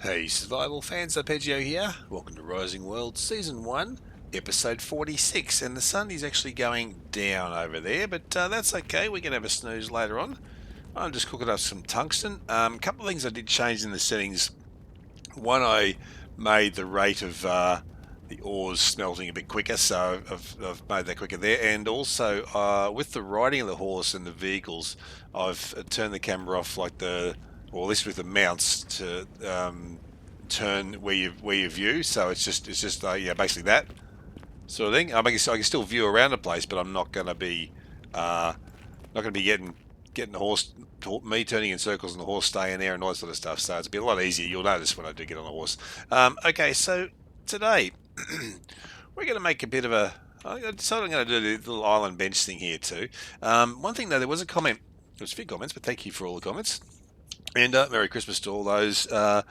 Hey survival fans, Arpeggio here. Welcome to Rising World Season 1, Episode 46. And the sun is actually going down over there, but that's okay. We can have a snooze later on. I'm just cooking up some tungsten. A couple of things I did change in the settings. One, I made the rate of the ores smelting a bit quicker, so I've made that quicker there. And also, with the riding of the horse and the vehicles, I've turned the camera off, like or at least with the mounts, to turn where you view. So it's just yeah, basically that sort of thing. I can still view around the place, but I'm not going to be getting the horse, me turning in circles and the horse staying there and all that sort of stuff. So it's a bit a lot easier. You'll notice when I do get on the horse. Okay, so today we're going to make a bit of a. I decided I'm going to do the little island bench thing here too. One thing though, there was a comment. There was a few comments, but thank you for all the comments. And Merry Christmas to all those out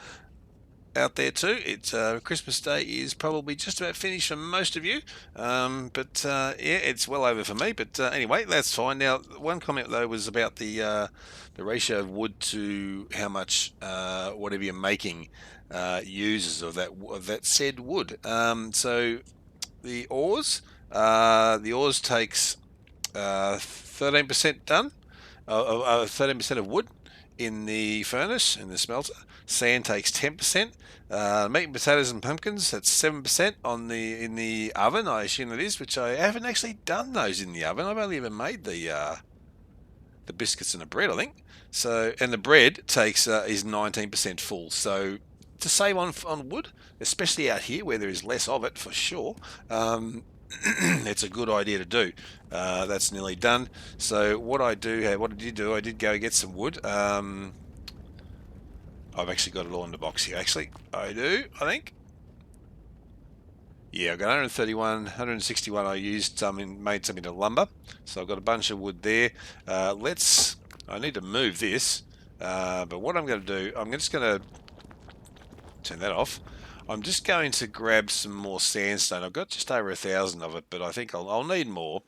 there too. It's Christmas Day is probably just about finished for most of you, but yeah, it's well over for me. But anyway, that's fine. Now, one comment though was about the ratio of wood to how much whatever you're making uses of that said wood. So the ores takes 13% done, 13% of wood in the furnace, in the smelter. Sand takes 10%. Meat and potatoes and pumpkins, that's 7% in the oven, I assume it is, which I haven't actually done those in the oven. I've only ever made the biscuits and the bread, I think. So, and the bread takes is 19% full. So to save on wood, especially out here where there is less of it for sure, it's a good idea to do. That's nearly done. So what I did do, I did go get some wood. I've actually got it all in the box here. Actually, I do, I think. Yeah, I've got 131, 161. I used some and made some into lumber. So I've got a bunch of wood there. I need to move this. But what I'm going to do, I'm just going to turn that off. I'm just going to grab some more sandstone. I've got just over 1,000 of it, but I think I'll need more.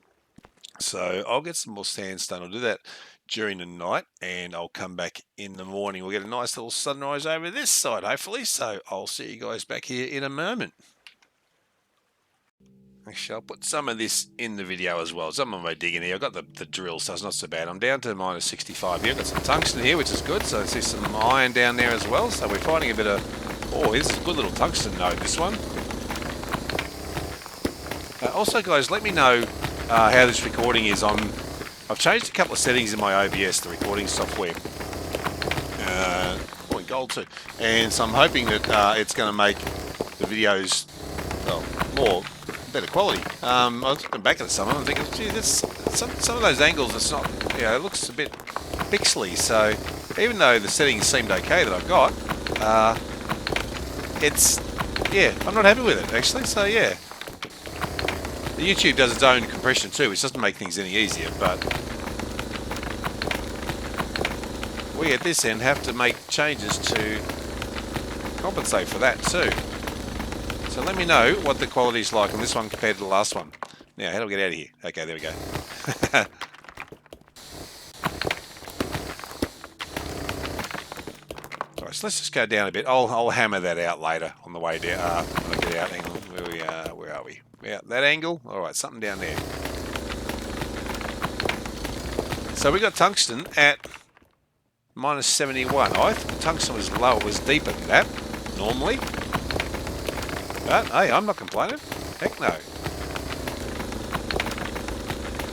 So I'll get some more sandstone. I'll do that during the night, and I'll come back in the morning. We'll get a nice little sunrise over this side, hopefully. So I'll see you guys back here in a moment. Actually, I'll put some of this in the video as well. Some of my digging here. I've got the drill, so it's not so bad. I'm down to minus 65 here. I've got some tungsten here, which is good. So I see some iron down there as well. So we're finding a bit of... Oh, this is a good little tungsten node, this one. Also, guys, let me know how this recording is. I've changed a couple of settings in my OBS, the recording software. In gold too. And so I'm hoping that it's going to make the videos, well, better quality. I was looking back at some of them and thinking, gee, some of those angles, it's not, it looks a bit pixely. So even though the settings seemed okay that I've got, I'm not happy with it actually. So yeah. The YouTube does its own compression too, which doesn't make things any easier, but we at this end have to make changes to compensate for that too. So let me know what the quality is like on this one compared to the last one. Now, how do I get out of here? Okay, there we go. Alright, so let's just go down a bit. I'll hammer that out later on the way down. When I get out, hang on, where are we? Yeah, that angle. Alright, something down there. So we got tungsten at minus 71. I thought tungsten was low, it was deeper than that, normally. But hey, I'm not complaining. Heck no.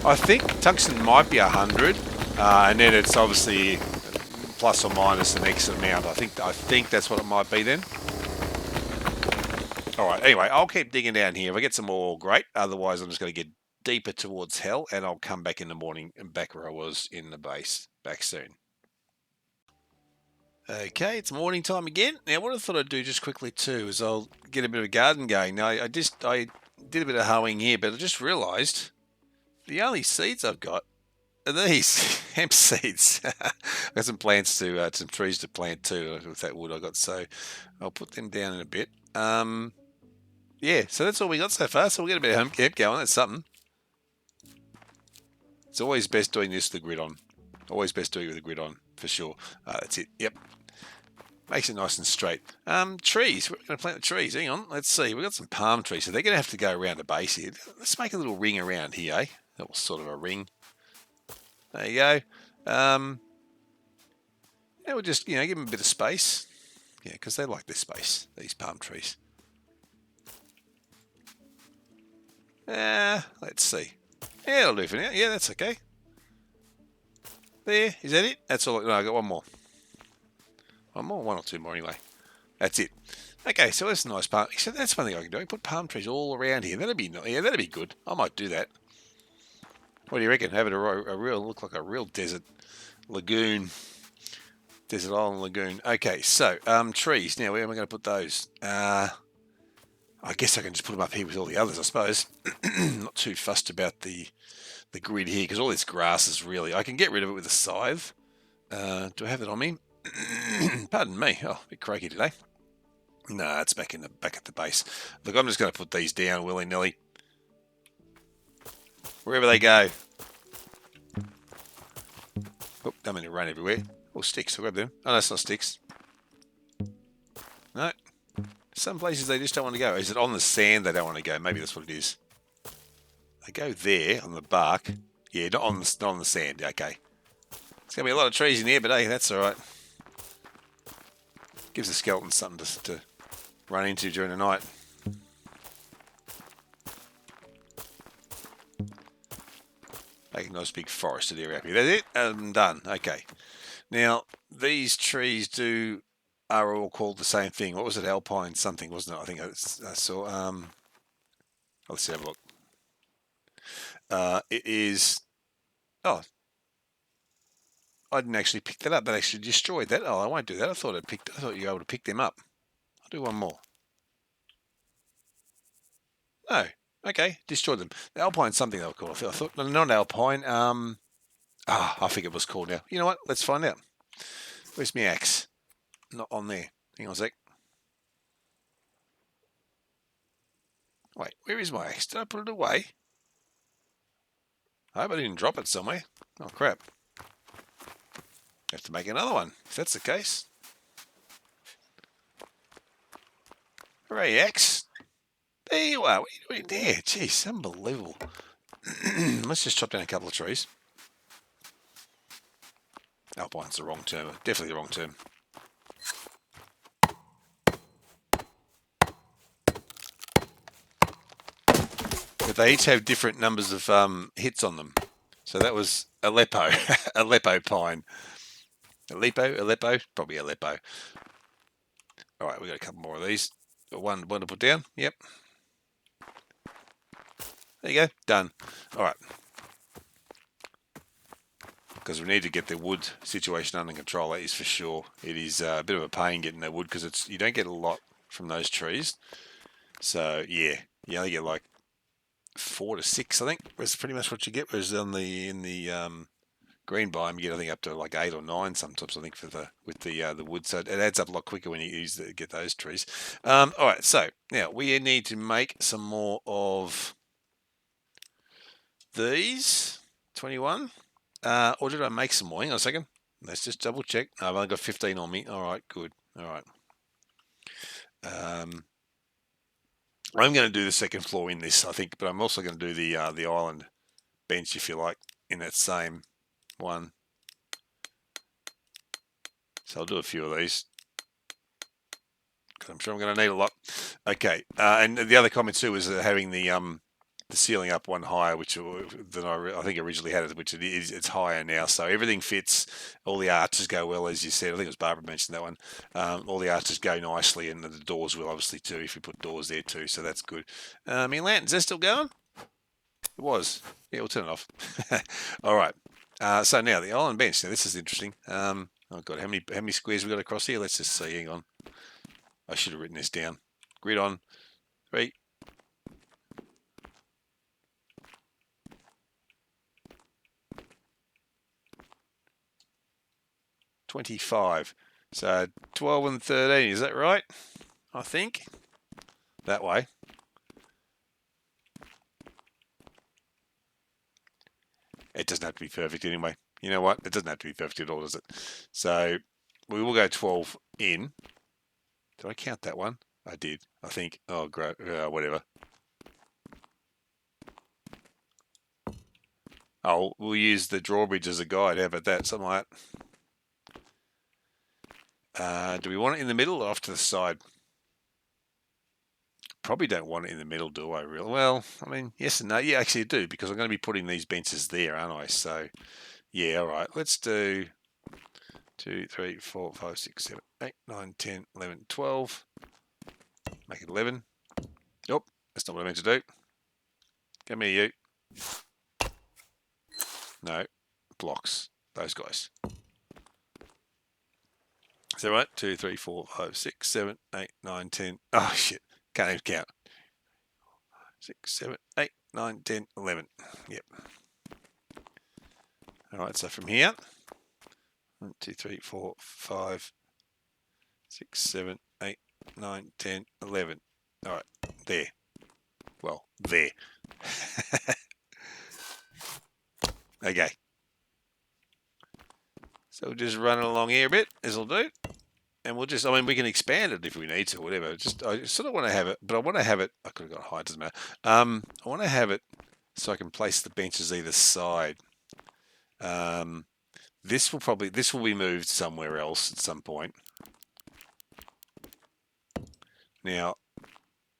I think tungsten might be 100, and then it's obviously plus or minus the next amount. I think that's what it might be then. Alright, anyway, I'll keep digging down here. If I get some more, great. Otherwise, I'm just going to get deeper towards hell, and I'll come back in the morning and back where I was in the base. Back soon. Okay, it's morning time again. Now, what I thought I'd do just quickly too is I'll get a bit of a garden going. Now, I did a bit of hoeing here, but I just realised the only seeds I've got are these hemp seeds. I've got some plants some trees to plant too with that wood I got, so I'll put them down in a bit. Yeah, so that's all we got so far. So we'll get a bit of hemp going. That's something. It's always best doing this with the grid on. Always best doing it with the grid on, for sure. That's it. Yep. Makes it nice and straight. Trees. We're going to plant the trees. Hang on. Let's see. We've got some palm trees, so they're going to have to go around the base here. Let's make a little ring around here, eh? That was sort of a ring. There you go. Yeah, we'll just, give them a bit of space. Yeah, because they like this space, these palm trees. Let's see. Yeah, it'll do for now. Yeah, that's okay. There. Is that it? That's all. No, I got one more. One or two more anyway. That's it. Okay, so that's a nice palm. So that's one thing I can do. I can put palm trees all around here. That'd be good. I might do that. What do you reckon? Have it look like a real desert lagoon, desert island lagoon. Okay, so trees. Now where am I going to put those? I guess I can just put them up here with all the others, I suppose. Not too fussed about the grid here because all this grass is really. I can get rid of it with a scythe. Do I have it on me? Pardon me. Oh, a bit croaky today. No, it's back at the base. Look, I'm just going to put these down willy-nilly. Wherever they go. Oh, don't mean to run everywhere. Oh, sticks. I'll grab them. Oh, no, it's not sticks. No. Some places they just don't want to go. Is it on the sand they don't want to go? Maybe that's what it is. They go there on the bark. Yeah, not on the sand. Okay. It's going to be a lot of trees in here, but hey, that's all right. Gives the skeletons something to run into during the night. Make a nice big forested area up here. That's it. I'm done. Okay. Now, these trees are all called the same thing. What was it? Alpine something, wasn't it? I think I saw. Let's have a look. It is. Oh, I didn't actually pick that up. That actually destroyed that. Oh, I won't do that. I thought you were able to pick them up. I'll do one more. No. Okay, destroyed them. The Alpine something they were called. I thought not Alpine. I think it was called now. You know what? Let's find out. Where's my axe? Not on there. Hang on a sec. Wait, where is my axe? Did I put it away? I hope I didn't drop it somewhere. Oh crap. Have to make another one, if that's the case. Hooray, axe. There you are. What are you doing there? Jeez, unbelievable. Let's just chop down a couple of trees. Alpine's the wrong term. Definitely the wrong term. But they each have different numbers of hits on them. So that was Aleppo. Aleppo pine. Aleppo? Probably Aleppo. Alright, we've got a couple more of these. One to put down. Yep. There you go. Done. Alright. Because we need to get the wood situation under control, that is for sure. It is a bit of a pain getting that wood because you don't get a lot from those trees. So, yeah. You only get like 4 to 6, I think. That's pretty much what you get. Whereas in the green biome, you get I think up to like 8 or 9 sometimes. I think with the wood, so it adds up a lot quicker when you get those trees. All right, so now we need to make some more of these 21. Or did I make some more? Hang on a second. Let's just double check. No, I've only got 15 on me. All right, good. All right. I'm going to do the second floor in this, I think, but I'm also going to do the island bench, if you like, in that same one. So I'll do a few of these because I'm sure I'm going to need a lot. Okay, and the other comment too was having the ceiling up one higher, which than I think originally had it, which it's higher now, so everything fits. All the arches go well, as you said. I think it was Barbara mentioned that one. All the arches go nicely, and the doors will obviously too if you put doors there too, so that's good. My lantern's that still going? It was. Yeah, we'll turn it off. All right. So now the island bench. Now this is interesting. Oh god, how many squares we got across here? Let's just see. Hang on. I should have written this down. Grid on. 3. 25. So 12 and 13, is that right? I think. That way. It doesn't have to be perfect anyway. You know what? It doesn't have to be perfect at all, does it? So we will go 12 in. Did I count that one? I did, I think. Oh, great. Whatever. Oh, we'll use the drawbridge as a guide. How about that? Something like that. Do we want it in the middle or off to the side? Probably don't want it in the middle, do I? Really? Well, I mean, yes and no. Yeah, actually I do, because I'm going to be putting these benches there, aren't I? So, yeah, all right. Let's do 2, 3, 4, 5, 6, 7, 8, 9, 10, 11, 12. Make it 11. Nope, that's not what I meant to do. Come here, you. No, blocks. Those guys. Is that right? 2, 3, 4, 5, 6, 7, 8, 9, 10. Oh, shit. Can't even count. 6, 7, 8, 9, 10, 11. Yep. All right, so from here, 1, 2, 3, 4, 5, 6, 7, 8, 9, 10, 11. All right, there. Well, there. Okay. So we'll just run it along here a bit, as we'll do. And we'll just, I mean, we can expand it if we need to, or whatever. Just, I sort of want to have it, but I want to have it, I could have got high, doesn't matter. I want to have it so I can place the benches either side. This will be moved somewhere else at some point. Now,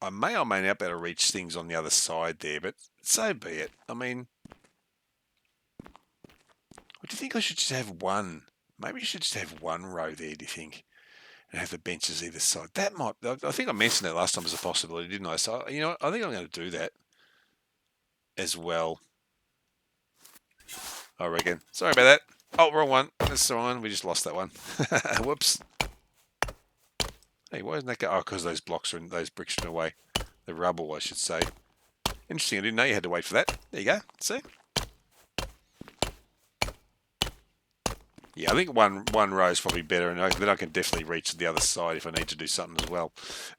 I may or may not be able to reach things on the other side there, but so be it. I mean, do you think I should just have one? Maybe you should just have one row there, do you think? And have the benches either side. That might, I think I mentioned that last time as a possibility, didn't I? So, you know, I think I'm going to do that as well. I reckon. Sorry about that. Oh, wrong one. That's the wrong one. We just lost that one. Whoops. Hey, why isn't that go? Oh, because those blocks are in, those bricks are in the way. The rubble, I should say. Interesting. I didn't know you had to wait for that. There you go. See? Yeah, I think one row is probably better, and then I can definitely reach the other side if I need to do something as well.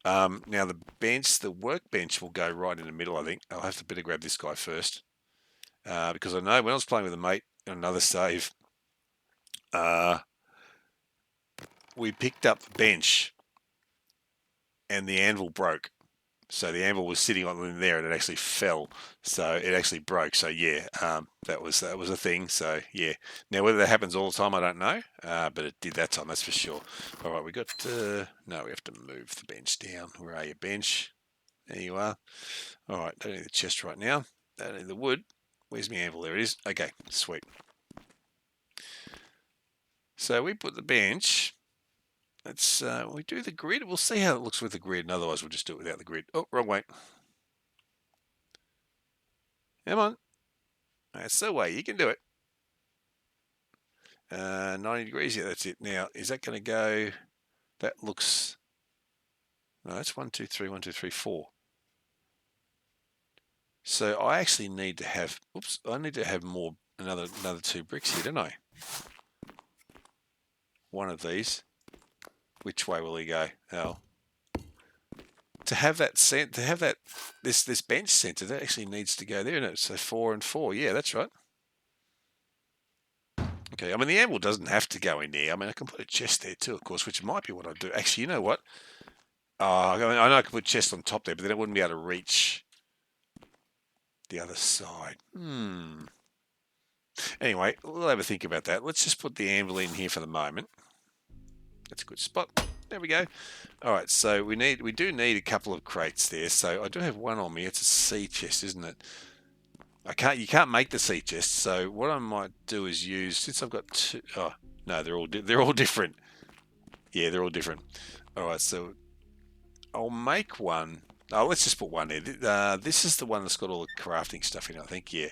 Now the workbench will go right in the middle, I think. I'll have to better grab this guy first. Because I know when I was playing with a mate on another save, we picked up the bench and the anvil broke. So the anvil was sitting on there and it actually fell. So it actually broke. So yeah, that was a thing. So yeah. Now whether that happens all the time, I don't know. But it did that time, that's for sure. All right, we got no, we have to move the bench down. Where are you, bench? There you are. All right, don't need the chest right now. Don't need the wood. Where's my anvil? There it is. Okay, sweet. So we put the bench. Let's we do the grid. We'll see how it looks with the grid, and otherwise we'll just do it without the grid. Oh, wrong way. Come on. That's the way. You can do it. 90 degrees. Yeah, that's it. Now, is that going to go? That looks. No, that's 1, 2, 3, 1, 2, 3, 4. So I actually need to have. Oops. I need to have more. Another 2 bricks here, don't I? One of these. Which way will he go? Oh. To have that this bench center, that actually needs to go there, and so 4 and 4. Yeah, that's right. Okay, I mean the anvil doesn't have to go in there. I mean I can put a chest there too, of course, which might be what I do. Actually, you know what? I mean, I know I could put a chest on top there, but then it wouldn't be able to reach the other side. Anyway, we'll have a think about that. Let's just put the anvil in here for the moment. That's a good spot. There we go. All right, so we do need a couple of crates there. So I do have one on me. It's a sea chest, isn't it? You can't make the sea chest. So what I might do is use, since I've got 2. Oh no, they're all different. Yeah, they're all different. All right, so I'll make one. Oh, let's just put one there. This is the one that's got all the crafting stuff in it, I think. Yeah.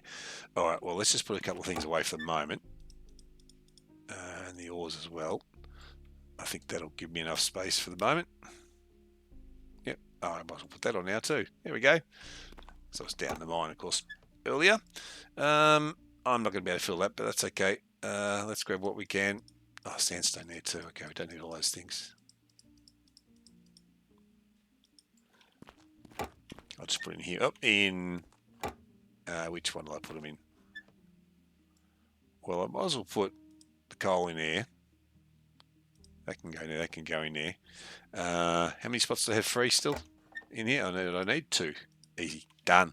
All right. Well, let's just put a couple of things away for the moment, and the ores as well. I think that'll give me enough space for the moment. Yep. Oh, I might as well put that on now too. There we go. So it's down the mine, of course, earlier. I'm not going to be able to fill that, but that's okay. Let's grab what we can. Oh, sandstone there too. Okay, we don't need all those things. I'll just put it in here. Oh, in... which one will I put them in? Well, I might as well put the coal in here. That can go in there. That can go in there. How many spots do I have free still in here? I need 2. Easy. Done.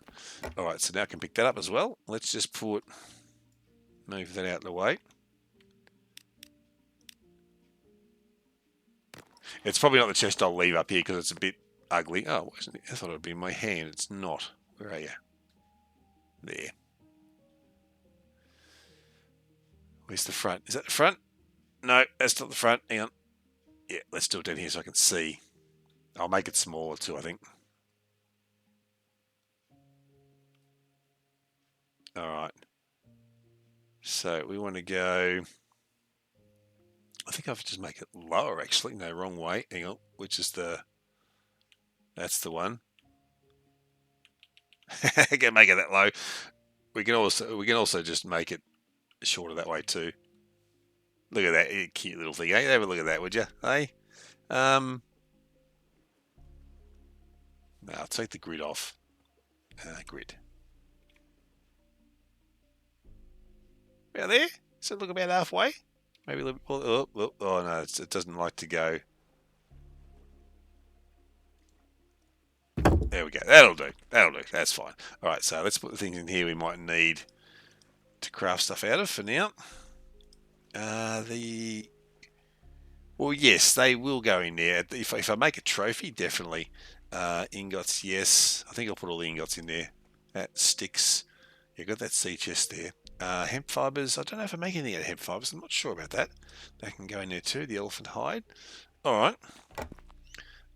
All right, so now I can pick that up as well. Let's just move that out of the way. It's probably not the chest I'll leave up here because it's a bit ugly. Oh, I thought it would be in my hand. It's not. Where are you? There. Where's the front? Is that the front? No, that's not the front. Hang on. Yeah, let's do it down here so I can see. I'll make it smaller too, I think. All right. So we want to go... I think I'll just make it lower, actually. No, wrong way. Hang on. Which is the... That's the one. Can make it that low. We can also just make it shorter that way too. Look at that cute little thing. Hey, have a look at that, would you? Hey, no, I'll take the grid off. Grid. About there. So look about halfway. Maybe a little. Oh no, it doesn't like to go. There we go. That'll do. That'll do. That's fine. All right. So let's put the things in here we might need to craft stuff out of for now. Well, yes, they will go in there. If I make a trophy, definitely. Ingots, yes. I think I'll put all the ingots in there. That sticks. You got that sea chest there. Hemp fibers. I don't know if I make anything out of hemp fibers. I'm not sure about that. That can go in there too. The elephant hide. All right.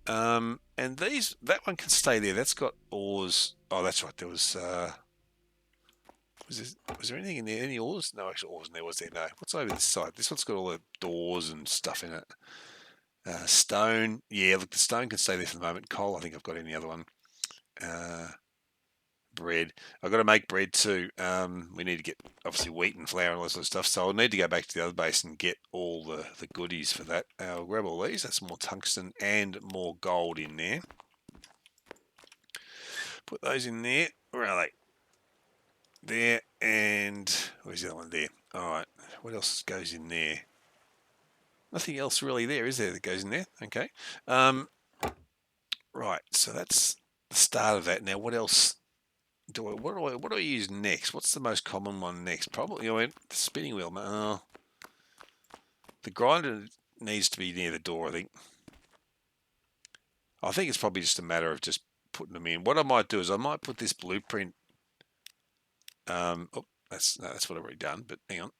And that one can stay there. That's got ores. Oh, that's right. There was. Was there anything in there? Any ores? No actual ores in there, was there? No. What's over this side? This one's got all the doors and stuff in it. Stone. Yeah, look, the stone can stay there for the moment. Coal, I think I've got in the other one. Bread. I've got to make bread too. We need to get, obviously, wheat and flour and all that sort of stuff. So I'll need to go back to the other base and get all the goodies for that. I'll grab all these. That's more tungsten and more gold in there. Put those in there. Where are they? There, and where's the other one? There. All right. What else goes in there? Nothing else really there, is there, that goes in there? Okay. Right. So that's the start of that. Now, what else what do I use next? What's the most common one next? Probably the spinning wheel. The grinder needs to be near the door, I think. I think it's probably just a matter of just putting them in. What I might do is I might put this blueprint. That's what I've already done, but hang on.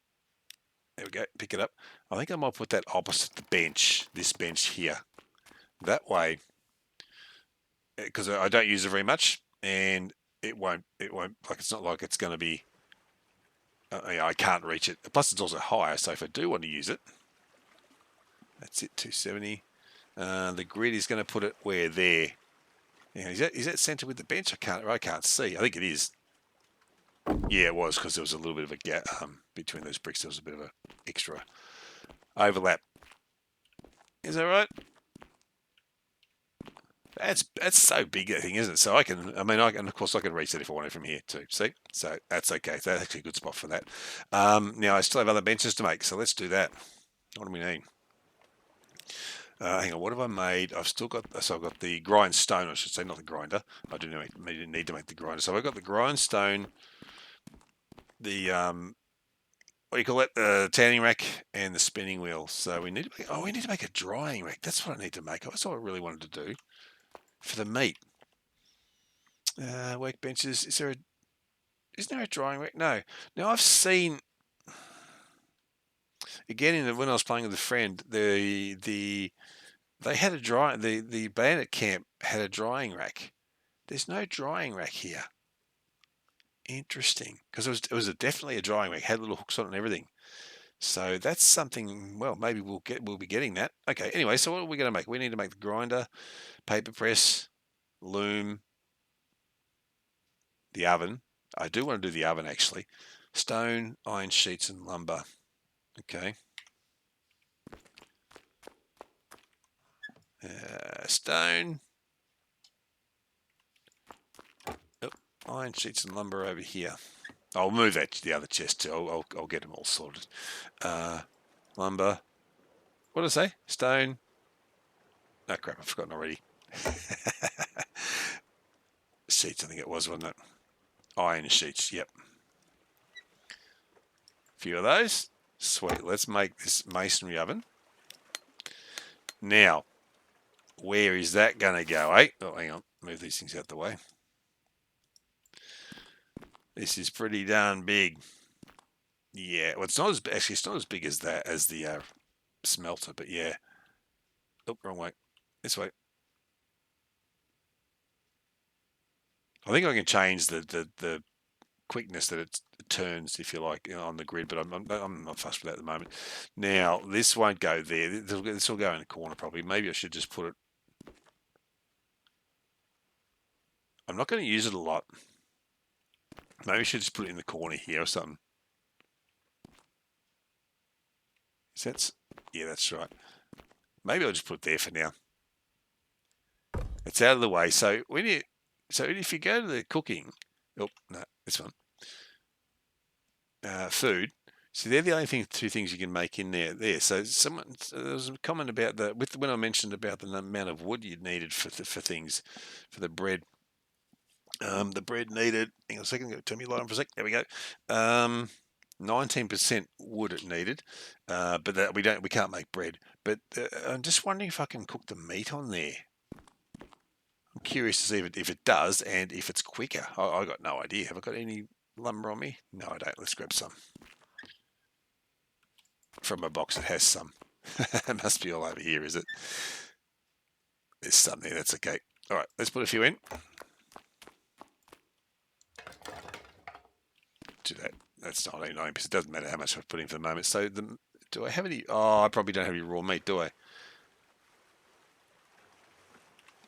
There we go. Pick it up. I think I might put that opposite the bench, this bench here. That way, because I don't use it very much, and it won't, like, it's not like it's going to be, I can't reach it. Plus, it's also higher, so if I do want to use it, that's it, 270. The grid is going to put it where there. Yeah, is that centered with the bench? I can't see. I think it is. Yeah, it was, because there was a little bit of a gap between those bricks. There was a bit of a extra overlap. Is that right? That's so big, that thing, isn't it? So I can of course I can reach that if I wanted from here too. See, so that's okay. So that's actually a good spot for that. Now I still have other benches to make, so let's do that. What do we need? Hang on, what have I made? I've got the grindstone, I should say, not the grinder. I do need to make the grinder. So I've got the grindstone, the what do you call it? The tanning rack and the spinning wheel. So we need to make a drying rack. That's what I need to make. That's what I really wanted to do for the meat. Workbenches. Isn't there a drying rack? No. Now I've seen again when I was playing with a friend, they had the bandit camp had a drying rack. There's no drying rack here. Interesting, because it was definitely a drying rack. Had little hooks on it and everything. So that's something. Well, maybe we'll be getting that. Okay. Anyway, so what are we going to make? We need to make the grinder, paper press, loom, the oven. I do want to do the oven actually. Stone, iron sheets, and lumber. Okay. Stone. Iron sheets and lumber over here. I'll move that to the other chest too. I'll get them all sorted. Lumber. What did I say? Stone. Oh crap, I've forgotten already. Sheets, I think it was, wasn't it? Iron sheets, yep. A few of those. Sweet, let's make this masonry oven. Now, where is that going to go, eh? Oh, hang on, move these things out the way. This is pretty darn big. Yeah, well, it's not as actually it's not as big as that as the smelter, but yeah. Oh, wrong way. This way. I think I can change the quickness that it turns, if you like, on the grid, but I'm not fussed with that at the moment. Now, this won't go there. This will go in the corner probably. Maybe I should just put it. I'm not going to use it a lot. Maybe I should just put it in the corner here or something. Yeah, that's right. Maybe I'll just put it there for now. It's out of the way. So if you go to the cooking, oh no, this one, food. So they're the only two things you can make in there. So there was a comment about when I mentioned about the amount of wood you needed for things, for the bread. The bread needed. Hang on a second. Turn me light on for a sec. There we go. 19% wood it needed, but that we can't make bread. But I'm just wondering if I can cook the meat on there. I'm curious to see if it does and if it's quicker. I got no idea. Have I got any lumber on me? No, I don't. Let's grab some from a box that has some. It must be all over here, is it? There's some there. That's okay. All right, let's put a few in. Do that. That's not 89%. It doesn't matter how much I've put in for the moment. So do I have any? Oh, I probably don't have any raw meat, do I?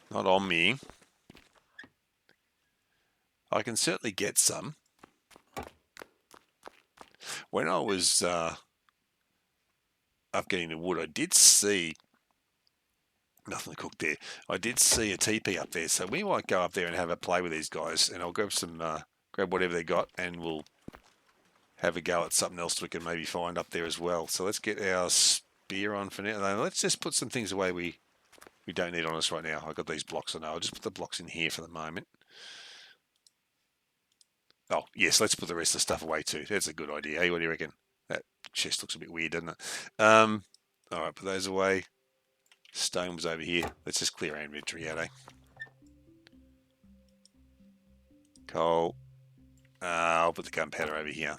Not on me. I can certainly get some. When I was up getting the wood, I did see nothing to cook there. I did see a teepee up there, so we might go up there and have a play with these guys, and I'll grab whatever they got, and we'll have a go at something else we can maybe find up there as well. So let's get our spear on for now. Let's just put some things away we don't need on us right now. I've got these blocks on. I'll just put the blocks in here for the moment. Oh, yes, let's put the rest of the stuff away too. That's a good idea. Hey, what do you reckon? That chest looks a bit weird, doesn't it? All right, put those away. Stone was over here. Let's just clear our inventory out, eh? Coal. I'll put the gunpowder over here.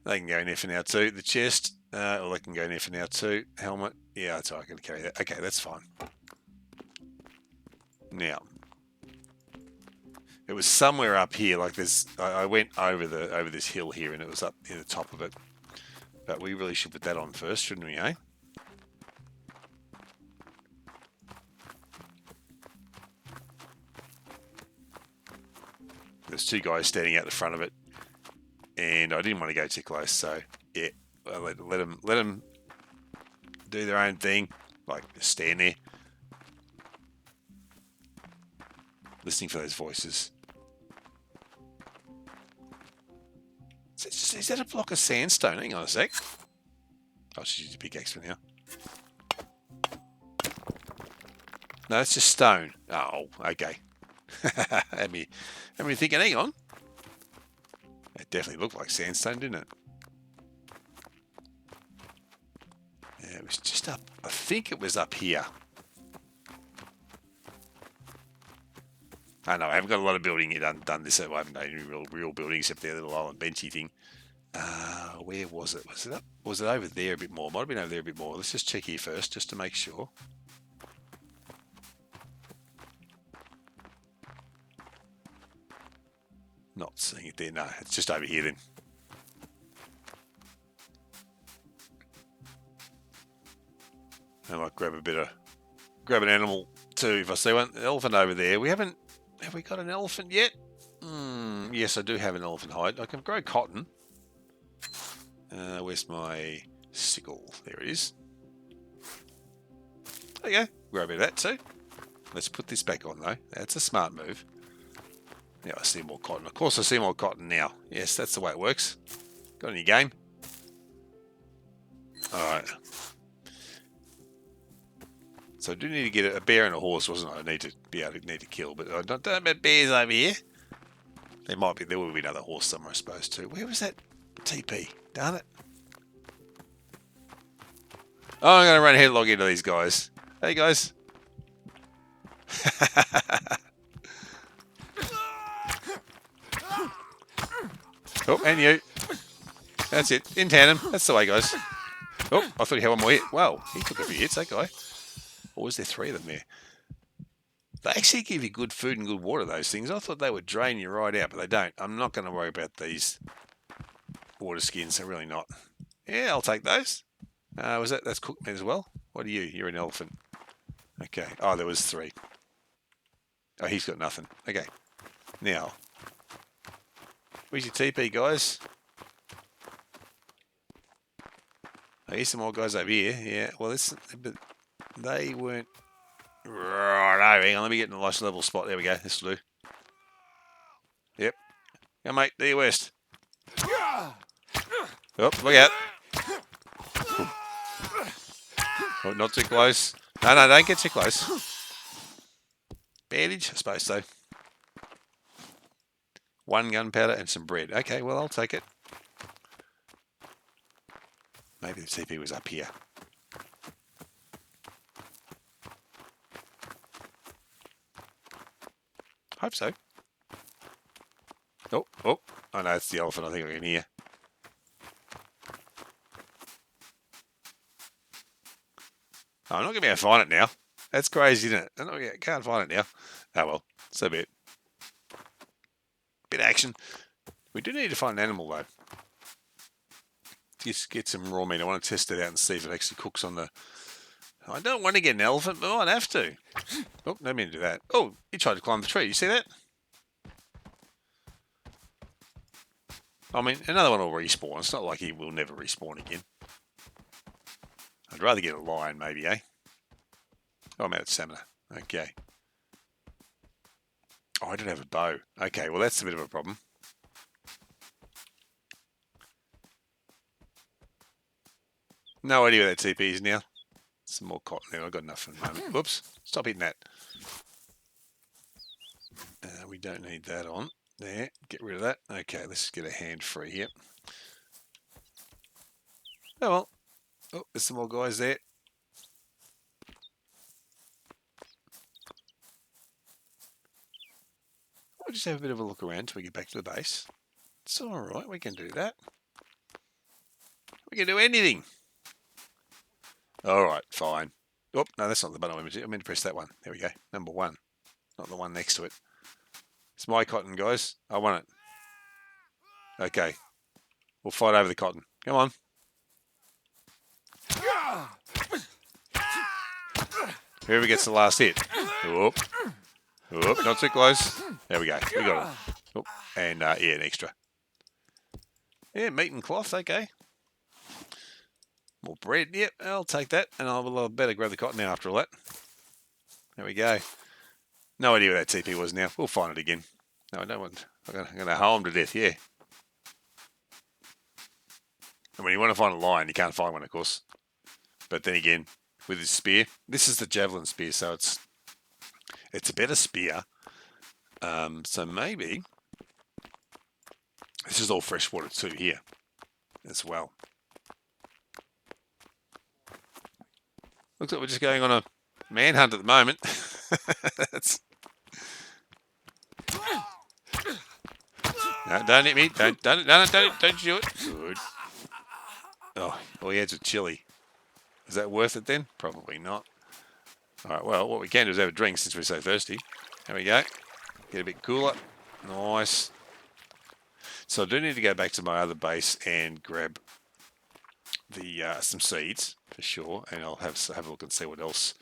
They can go in there for now too. The chest, or they can go in there for now too. Helmet. Yeah, that's all right. I can carry that. Okay, that's fine. Now, it was somewhere up here. Like this, I went over this hill here, and it was up near the top of it. But we really should put that on first, shouldn't we? Eh? There's two guys standing out the front of it, and I didn't want to go too close. So yeah, I let them do their own thing, like just stand there, listening for those voices. Is that a block of sandstone? Hang on a sec. I'll just use a pickaxe for now. No, it's just stone. Oh, okay. had me thinking, hang on. It definitely looked like sandstone, didn't it? Yeah, it was just up. I think it was up here. I know, I haven't got a lot of building yet done this. I haven't done any real building except their little island benchy thing. Where was it? Was it over there a bit more? Might have been over there a bit more. Let's just check here first, just to make sure. Not seeing it there. No, it's just over here then. I might grab an animal too if I see one. An elephant over there. Have we got an elephant yet? Yes, I do have an elephant hide. I can grow cotton. Where's my sickle? There it is. There you go. Grab a bit of that too. Let's put this back on though. That's a smart move. Yeah, I see more cotton. Of course I see more cotton now. Yes, that's the way it works. Got any game? Alright. So I do need to get a bear and a horse, wasn't I? I need to be able to kill, but I don't know about bears over here. There will be another horse somewhere, I suppose, too. Where was that TP? Darn it. Oh, I'm going to run headlong into these guys. Hey, guys. Oh, and you. That's it. In tandem. That's the way, guys. Oh, I thought he had one more hit. Wow, he took a few hits, that guy. Or was there 3 of them there? They actually give you good food and good water, those things. I thought they would drain you right out, but they don't. I'm not going to worry about these water skins. They're really not. Yeah, I'll take those. That's cooked meat as well? What are you? You're an elephant. Okay. Oh, there was 3. Oh, he's got nothing. Okay. Now, where's your TP, guys? Oh, here's some more guys over here. Yeah, well, but they weren't... Right, hang on, let me get in a nice level spot. There we go. This will do. Yep. Go, mate. Do your worst. Oh, look out. Oh, not too close. No, don't get too close. Bandage? I suppose so. 1 gunpowder and some bread. Okay, well, I'll take it. Maybe the TP was up here. Hope so. Oh, oh no, it's the elephant I think I can hear. Oh, I'm not going to be able to find it now. That's crazy, isn't it? I can't find it now. Oh well, so be it. Bit of action. We do need to find an animal though. Just get some raw meat. I want to test it out and see if it actually cooks on the... I don't want to get an elephant, but I might have to. Oh, no mean to do that. Oh, he tried to climb the tree. You see that? I mean, another one will respawn. It's not like he will never respawn again. I'd rather get a lion, maybe, eh? Oh, I'm out of stamina. Okay. Oh, I don't have a bow. Okay, well, that's a bit of a problem. No idea where that TP is now. Some more cotton there. I've got enough for the moment. Whoops. Stop hitting that. We don't need that on. There. Get rid of that. Okay, let's get a hand free here. Oh, well. Oh, there's some more guys there. We'll just have a bit of a look around until we get back to the base. It's alright. We can do that. We can do anything. Alright, fine. Oh, no, that's not the button I meant to press that one. There we go. Number 1. Not the one next to it. It's my cotton, guys. I want it. Okay. We'll fight over the cotton. Come on. Whoever gets the last hit. Whoop. Whoop. Not too close. There we go. We got it. Whoop. And, yeah, an extra. Yeah, meat and cloth. Okay. More bread. Yep, I'll take that. And I'll better grab the cotton now after all that. There we go. No idea where that TP was now. We'll find it again. No, I don't want... I'm going to hoe him to death, yeah. And when you want to find a lion, you can't find one, of course. But then again, with his spear, this is the javelin spear, so it's a better spear. So maybe this is all fresh water too here as well. Looks like we're just going on a manhunt at the moment. No, don't hit me. Don't do it. Good. Oh, all he adds a chili. Is that worth it then? Probably not. Alright, well, what we can do is have a drink since we're so thirsty. There we go. Get a bit cooler. Nice. So I do need to go back to my other base and grab the some seeds for sure, and I'll have a look and see what else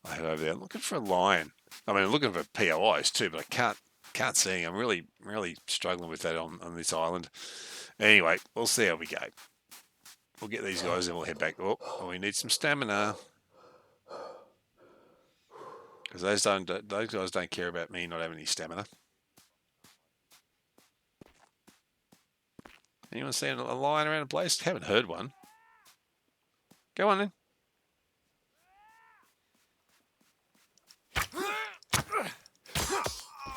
I have over there. I'm looking for a lion. I mean, I'm looking for POIs too, but I can't see. I'm really struggling with that on this island. Anyway, we'll see how we go. We'll get these guys and we'll head back. Oh, we need some stamina. Because those guys don't care about me not having any stamina. Anyone seen a lion around the place? Haven't heard one. Go on then.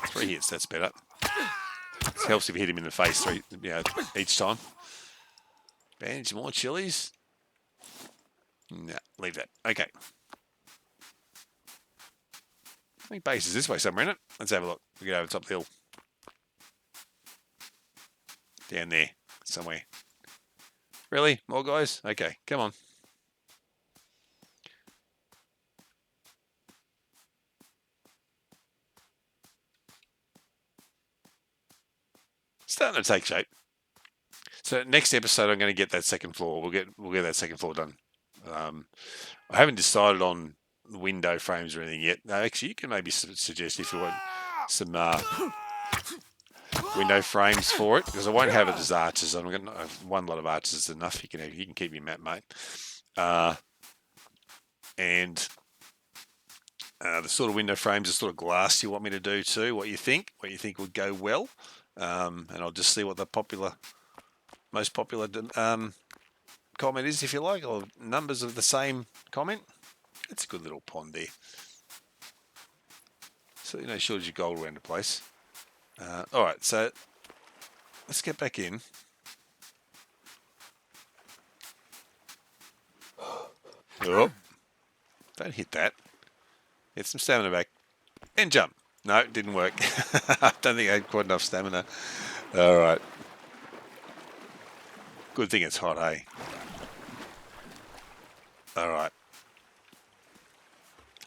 3 hits, that's better. It helps if you hit him in the face each time. Bandage, more chilies. No, leave that. Okay. I think base is this way somewhere, isn't it? Let's have a look. We go over the top of the hill. Down there, somewhere. Really? More guys? Okay, come on. Starting to take shape. So next episode, I'm going to get that second floor. We'll get that second floor done. I haven't decided on window frames or anything yet. No, actually, you can maybe suggest if you want some window frames for it, because I won't have it as arches. I'm going to one lot of arches is enough. You can keep your map, mate. And the sort of window frames, the sort of glass you want me to do too. What you think would go well, and I'll just see what the most popular comment is, if you like, or numbers of the same comment. It's a good little pond there. So no shortage of gold around the place. All right, so let's get back in. Oh, don't hit that. Get some stamina back and jump. No, it didn't work. I don't think I had quite enough stamina. All right. Good thing it's hot, hey? All right.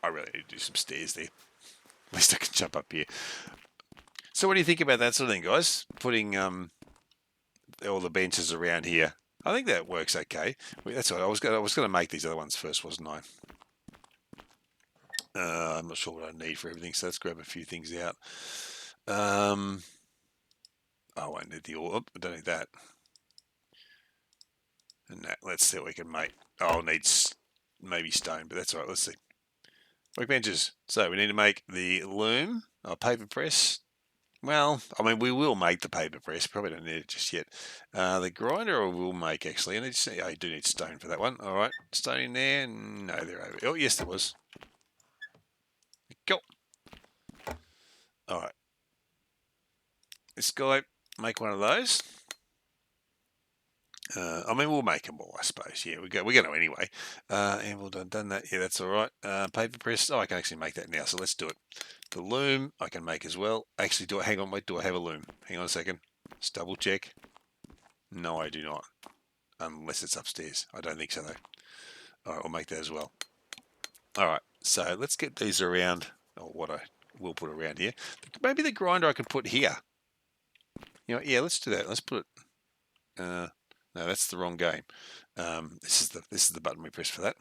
I really need to do some stairs there. At least I can jump up here. So what do you think about that sort of thing, guys? Putting all the benches around here. I think that works okay. That's what I was going to make these other ones first, wasn't I? I'm not sure what I need for everything, so let's grab a few things out. I won't need the ore. I don't need that. And that, let's see what we can make. Oh, I'll need maybe stone, but that's all right. Let's see. Workbenches. So we need to make the loom, paper press. Well, I mean, we will make the paper press. Probably don't need it just yet. The grinder I will make, actually. And I do need stone for that one. All right. Stone in there. No, there over. Oh, yes, there was. Go. All right. This guy, make one of those. I mean, we'll make them all, I suppose. Yeah, we're going to anyway. And we've done that. Yeah, that's all right. Paper press. Oh, I can actually make that now, so let's do it. The loom I can make as well. Actually, hang on, wait, do I have a loom? Hang on a second. Let's double check. No, I do not. Unless it's upstairs. I don't think so, though. All right, I'll make that as well. All right, so let's get these around, or what I will put around here. Maybe the grinder I could put here. You know, yeah, let's do that. Let's put it... no, that's the wrong game. This is the button we press for that.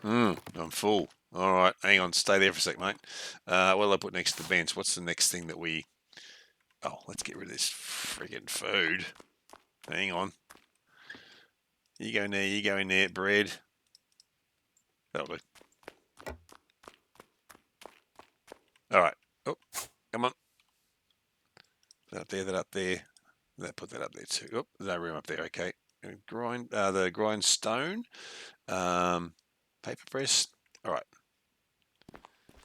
I'm full. All right, hang on, stay there for a sec, mate. What do I put next to the bench? What's the next thing that we... Oh, let's get rid of this friggin' food. Hang on. You go in there, you go in there, bread. That'll do. All right. Oh, come on. That up there, that up there. Put that up there too. Oh, there's no room up there. Okay. Grind the grindstone. Paper press. All right.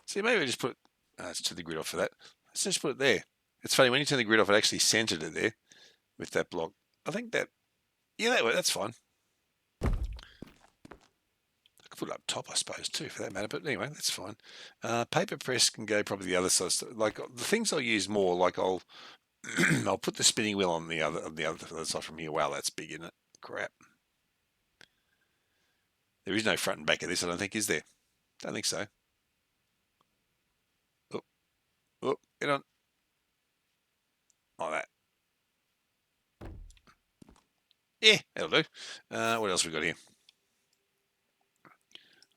See, maybe I just put. Let's turn the grid off for that. Let's just put it there. It's funny when you turn the grid off, it actually centered it there with that block. I think that. Yeah, that's fine. I could put it up top, I suppose, too, for that matter. But anyway, that's fine. Paper press can go probably the other side. Like the things I'll use more, like I'll put the spinning wheel on the other side from here. Wow, that's big, isn't it? Crap. There is no front and back of this, I don't think, is there? Don't think so. Oh, get on. Like that. Yeah, that'll do. What else we got here?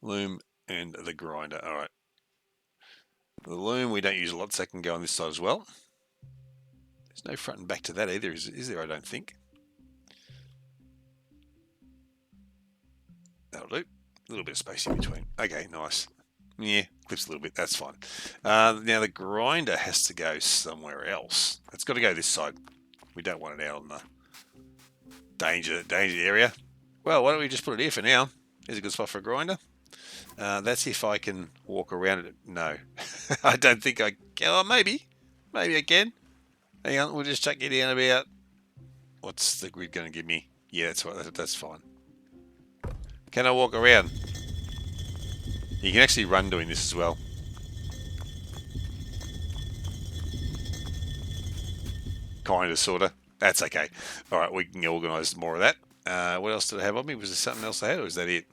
Loom and the grinder. All right. The loom we don't use a lot, so that can go on this side as well. There's no front and back to that either, is there? I don't think. That'll do. A little bit of space in between. Okay, nice. Yeah, clips a little bit. That's fine. Now the grinder has to go somewhere else. It's got to go this side. We don't want it out on the danger area. Well, why don't we just put it here for now? Here's a good spot for a grinder. That's if I can walk around it. No, I don't think I can. Oh, maybe I can. Hang on, we'll just chuck you down about. What's the grid going to give me? Yeah, that's right. That's fine. Can I walk around? You can actually run doing this as well. Kind of, sort of. That's okay. All right, we can organise more of that. What else did I have on me? Was there something else I had, or is that it?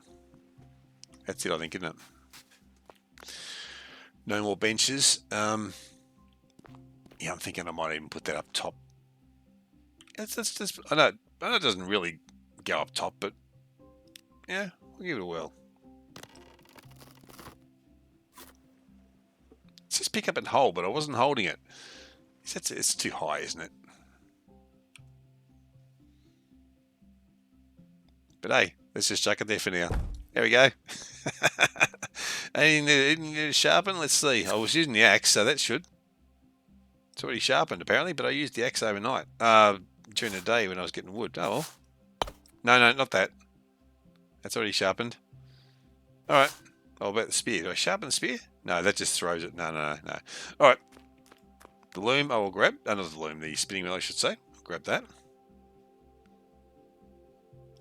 That's it, I think, isn't it? No more benches. Yeah, I'm thinking I might even put that up top. That's I know it doesn't really go up top, but yeah, we'll give it a whirl. It says pick up and hold, but I wasn't holding it. It's too high, isn't it? But hey, let's just chuck it there for now. There we go. And didn't get it sharpened. Let's see. I was using the axe, so that should. It's already sharpened apparently, but I used the axe overnight. During the day when I was getting wood. Oh well. No, not that. That's already sharpened. All right. Oh, about the spear. Do I sharpen the spear? No, that just throws it. No. All right. The loom I will grab. Not the loom, the spinning wheel I should say. I'll grab that.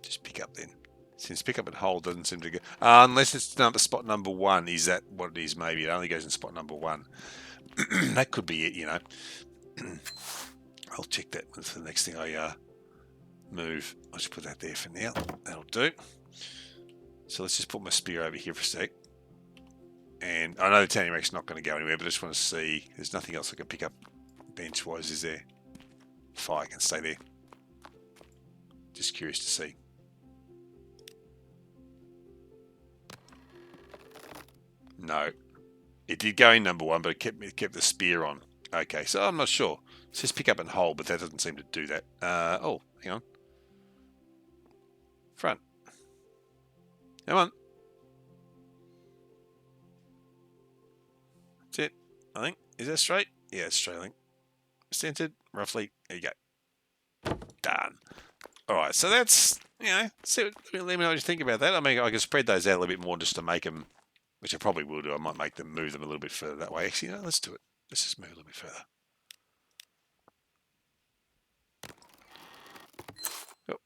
Just pick up then. Since pick up and hold doesn't seem to go. Unless it's spot number 1. Is that what it is? Maybe it only goes in spot number 1. That could be it, you know. I'll check that for the next thing I move. I'll just put that there for now. That'll do. So let's just put my spear over here for a sec. And I know the tanning rack's not going to go anywhere, but I just want to see. There's nothing else I can pick up bench-wise, is there? Fire can stay there. Just curious to see. No. It did go in number 1, but it kept the spear on. Okay, so I'm not sure. It says pick up and hold, but that doesn't seem to do that. Oh, hang on. Front. Come on. That's it, I think. Is that straight? Yeah, it's straight, I think. Centered, roughly. There you go. Done. All right, so that's, you know, let me know what you think about that. I mean, I can spread those out a little bit more just to make them, which I probably will do. I might move them a little bit further that way. Actually, no, let's do it. Let's just move a little bit further. Oh.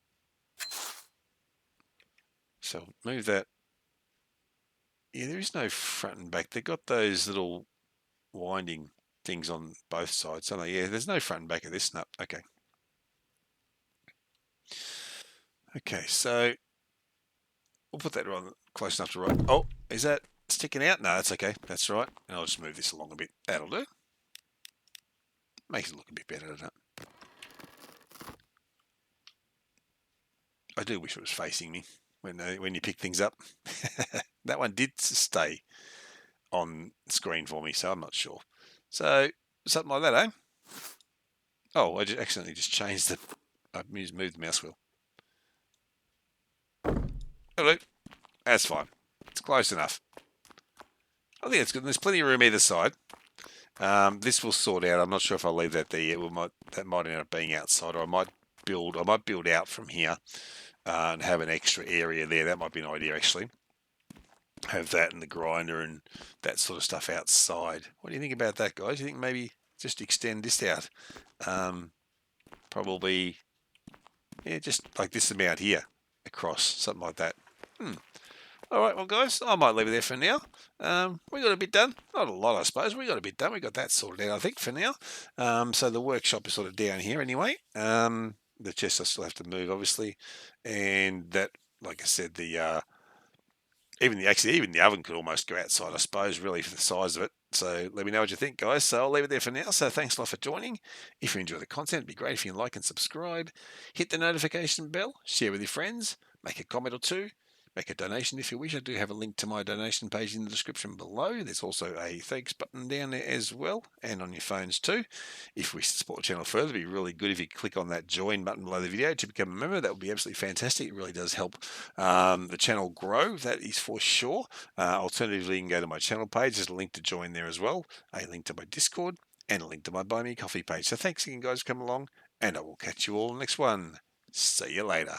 So move that. Yeah, there is no front and back. They've got those little winding things on both sides, don't they? Yeah, there's no front and back of this. No, okay. Okay, so we'll put that on close enough to right. Oh, is that sticking out? No, that's okay. That's right. And I'll just move this along a bit. That'll do. Makes it look a bit better, doesn't it? I do wish it was facing me when you pick things up. That one did stay on screen for me, so I'm not sure. So something like that, eh? Oh, I just accidentally just changed the. I moved the mouse wheel. Hello. That's fine. It's close enough. I think it's good. There's plenty of room either side. This will sort out. I'm not sure if I'll leave that there yet. That might end up being outside, or I might build out from here and have an extra area there. That might be an idea actually. Have that and the grinder and that sort of stuff outside. What do you think about that, guys? Do you think maybe just extend this out? Probably, yeah, just like this amount here across, something like that. All right, well, guys, I might leave it there for now. We got a bit done. Not a lot, I suppose. We got a bit done. We got that sorted out, I think, for now. So the workshop is sort of down here anyway. The chest I still have to move, obviously. And that, like I said, even the oven could almost go outside, I suppose, really, for the size of it. So let me know what you think, guys. So I'll leave it there for now. So thanks a lot for joining. If you enjoy the content, it'd be great if you can like and subscribe. Hit the notification bell. Share with your friends. Make a comment or two. Make a donation if you wish. I do have a link to my donation page in the description below. There's also a thanks button down there as well, and on your phones too. If you wish to support the channel further, it'd be really good if you click on that join button below the video to become a member. That would be absolutely fantastic. It really does help the channel grow. That is for sure. Alternatively, you can go to my channel page. There's a link to join there as well, a link to my Discord, and a link to my Buy Me Coffee page. So thanks again, guys, for coming along, and I will catch you all next one. See you later.